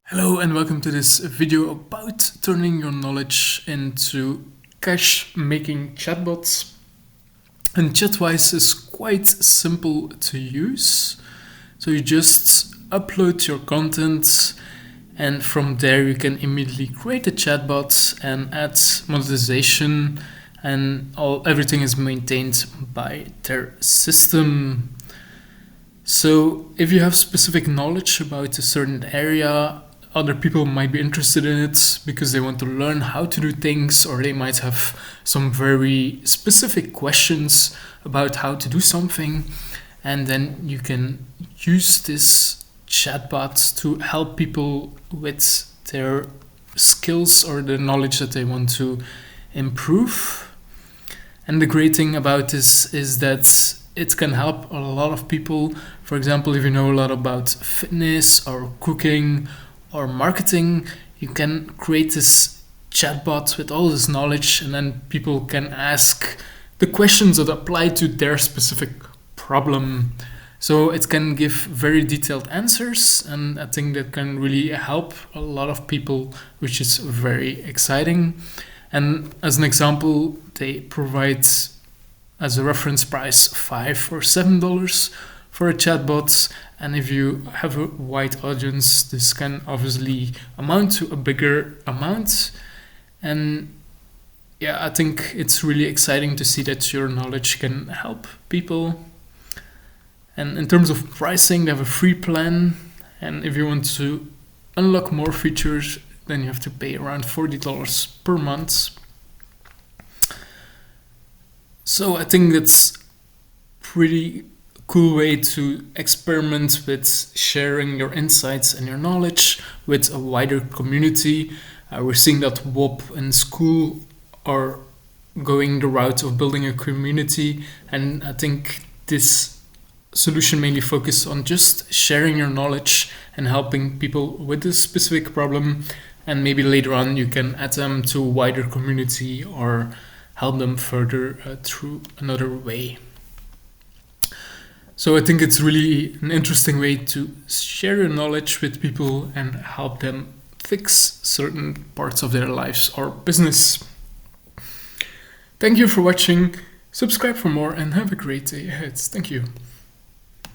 Hello and welcome to this video about turning your knowledge into cash making chatbots. And Chatwise is quite simple to use. So you just upload your content and from there you can immediately create a chatbot and add monetization, and everything is maintained by their system. So if you have specific knowledge about a certain area, other people might be interested in it because they want to learn how to do things, or they might have some very specific questions about how to do something. And then you can use this chatbot to help people with their skills or the knowledge that they want to improve. And the great thing about this is that it can help a lot of people. For example, if you know a lot about fitness or cooking or marketing, you can create this chatbot with all this knowledge, and then people can ask the questions that apply to their specific problem. So it can give very detailed answers, and I think that can really help a lot of people, which is very exciting. And as an example, they provide as a reference price $5 or $7 for a chatbot. And if you have a wide audience, this can obviously amount to a bigger amount. And yeah, I think it's really exciting to see that your knowledge can help people. And in terms of pricing, they have a free plan. And if you want to unlock more features, then you have to pay around $40 per month. So I think that's pretty cool way to experiment with sharing your insights and your knowledge with a wider community. We're seeing that WOP and Skool are going the route of building a community, and I think this solution mainly focuses on just sharing your knowledge and helping people with a specific problem, and maybe later on you can add them to a wider community or help them further through another way. So I think it's really an interesting way to share your knowledge with people and help them fix certain parts of their lives or business. Thank you for watching. Subscribe for more and have a great day ahead. Thank you.